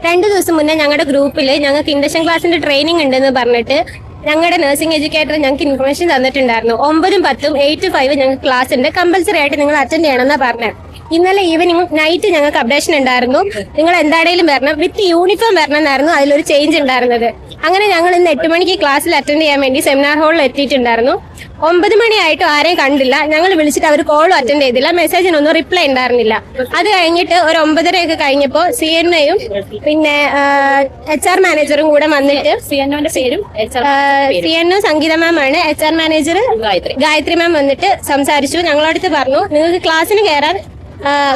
2 ദിവസം മുന്നേ ഞങ്ങളുടെ ഗ്രൂപ്പിൽ ഞങ്ങൾക്ക് ഇൻഡക്ഷൻ ക്ലാസിന്റെ ട്രെയിനിങ് ഉണ്ടെന്ന് പറഞ്ഞിട്ട് ഞങ്ങളുടെ നഴ്സിംഗ് എഡ്യൂക്കേറ്റർ ഞങ്ങൾക്ക് ഇൻഫർമേഷൻ തന്നിട്ടുണ്ടായിരുന്നു. 9ഉം 10ഉം 8 to 5 ഞങ്ങൾക്ക് ക്ലാസ് ഉണ്ട്, കമ്പൽസറി ആയിട്ട് നിങ്ങൾ അറ്റൻഡ് ചെയ്യണമെന്നാണ് പറഞ്ഞത്. ഇന്നലെ ഈവനിങ് നൈറ്റ് ഞങ്ങൾക്ക് അപ്ഡേഷൻ ഉണ്ടായിരുന്നു, നിങ്ങൾ എന്താണേലും വരണം, വിത്ത് യൂണിഫോം വരണം എന്നായിരുന്നു അതിലൊരു ചേഞ്ച് ഉണ്ടായിരുന്നത്. അങ്ങനെ ഞങ്ങൾ ഇന്ന് 8 മണിക്ക് ക്ലാസ്സിൽ അറ്റൻഡ് ചെയ്യാൻ വേണ്ടി സെമിനാർ ഹാളിൽ എത്തിയിട്ടുണ്ടായിരുന്നു. 9 മണിയായിട്ടും ആരെയും കണ്ടില്ല. ഞങ്ങൾ വിളിച്ചിട്ട് അവർ കോളും അറ്റൻഡ് ചെയ്തില്ല, മെസ്സേജിനൊന്നും റിപ്ലൈ ഉണ്ടായിരുന്നില്ല. അത് കഴിഞ്ഞിട്ട് ഒരു 9:30 കഴിഞ്ഞപ്പോൾ CNOയും പിന്നെ HR മാനേജറും കൂടെ വന്നിട്ട്, CNO സംഗീത മാം ആണ്, HR മാനേജർ ഗായത്രി മാം വന്നിട്ട് സംസാരിച്ചു. ഞങ്ങളടുത്ത് പറഞ്ഞു, നിങ്ങൾക്ക് ക്ലാസ്സിന് കയറാൻ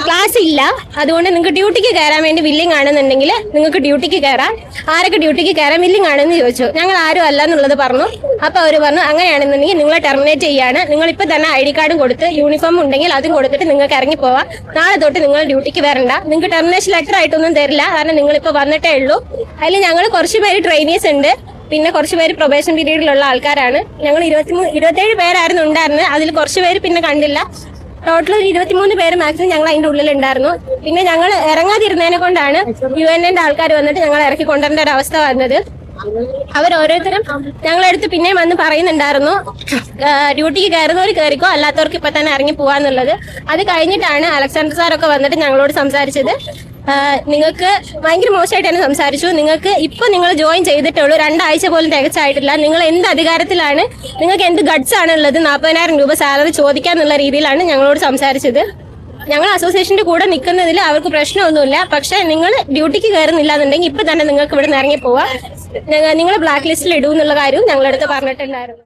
ക്ലാസ് ഇല്ല, അതുകൊണ്ട് നിങ്ങൾക്ക് ഡ്യൂട്ടിക്ക് കയറാൻ വേണ്ടി വില്ലിംഗ് ആണെന്നുണ്ടെങ്കിൽ നിങ്ങൾക്ക് ഡ്യൂട്ടിക്ക് കയറാം. ആരൊക്കെ ഡ്യൂട്ടിക്ക് കയറാൻ വില്ലിംഗ് ആണെന്ന് ചോദിച്ചു. ഞങ്ങൾ ആരും അല്ല എന്നുള്ളത് പറഞ്ഞു. അപ്പൊ അവർ പറഞ്ഞു, അങ്ങനെയാണെന്നുണ്ടെങ്കിൽ നിങ്ങളെ ടെർമിനേറ്റ് ചെയ്യാണ്, നിങ്ങളിപ്പോൾ തന്നെ ID കാർഡും കൊടുത്ത് യൂണിഫോം ഉണ്ടെങ്കിൽ അതും കൊടുത്തിട്ട് നിങ്ങൾക്ക് ഇറങ്ങി പോവാം, നാളെ തൊട്ട് നിങ്ങൾ ഡ്യൂട്ടിക്ക് വരണ്ട, നിങ്ങൾക്ക് ടെർമിനേഷൻ ലെറ്റർ ആയിട്ടൊന്നും തരില്ല, കാരണം നിങ്ങളിപ്പോൾ വന്നിട്ടേ ഉള്ളൂ. അതിൽ ഞങ്ങൾ കുറച്ച് പേര് ട്രെയിനീസ് ഉണ്ട്, പിന്നെ കുറച്ച് പേര് പ്രൊബേഷൻ പീരീഡിലുള്ള ആൾക്കാരാണ്. ഞങ്ങൾ 27 പേരായിരുന്നു ഉണ്ടായിരുന്നത്, അതിൽ കുറച്ച് പേര് പിന്നെ കണ്ടില്ല. ടോട്ടൽ 23 പേര് മാക്സിമം ഞങ്ങൾ അതിന്റെ ഉള്ളിൽ ഉണ്ടായിരുന്നു. പിന്നെ ഞങ്ങൾ ഇറങ്ങാതിരുന്നതിനെ കൊണ്ടാണ് UN ആൾക്കാർ വന്നിട്ട് ഞങ്ങൾ ഇറക്കി കൊണ്ടുവരേണ്ട ഒരു അവസ്ഥ വന്നത്. അവരോരോരുത്തരും ഞങ്ങളടുത്ത് പിന്നെയും വന്ന് പറയുന്നുണ്ടായിരുന്നു, ഡ്യൂട്ടിക്ക് കയറുന്നവർ കയറിക്കോ, അല്ലാത്തവർക്ക് ഇപ്പൊ തന്നെ ഇറങ്ങി പോവാന്നുള്ളത്. അത് കഴിഞ്ഞിട്ടാണ് അലക്സാണ്ടർ സാറൊക്കെ വന്നിട്ട് ഞങ്ങളോട് സംസാരിച്ചത്. നിങ്ങൾക്ക് ഭയങ്കര മോശമായിട്ട് തന്നെ സംസാരിച്ചു. നിങ്ങൾക്ക് ഇപ്പൊ നിങ്ങൾ ജോയിൻ ചെയ്തിട്ടുള്ളൂ, 2 ആഴ്ച പോലും തികച്ചായിട്ടില്ല, നിങ്ങൾ എന്ത് അധികാരത്തിലാണ്, നിങ്ങൾക്ക് എന്ത് ഗഡ്സ് ആണ് ഉള്ളത് 40,000 രൂപ സാലറി ചോദിക്കാന്നുള്ള രീതിയിലാണ് ഞങ്ങളോട് സംസാരിച്ചത്. ഞങ്ങൾ അസോസിയേഷന്റെ കൂടെ നിൽക്കുന്നതിൽ അവർക്ക് പ്രശ്നമൊന്നുമില്ല, പക്ഷെ നിങ്ങൾ ഡ്യൂട്ടിക്ക് കയറുന്നില്ല എന്നുണ്ടെങ്കിൽ ഇപ്പൊ തന്നെ നിങ്ങൾക്ക് ഇവിടെ നിന്ന് ഇറങ്ങി പോവാം, നിങ്ങൾ ബ്ലാക്ക് ലിസ്റ്റിൽ ഇടൂ എന്നുള്ള കാര്യവും ഞങ്ങളടുത്ത് പറഞ്ഞിട്ടുണ്ടായിരുന്നു.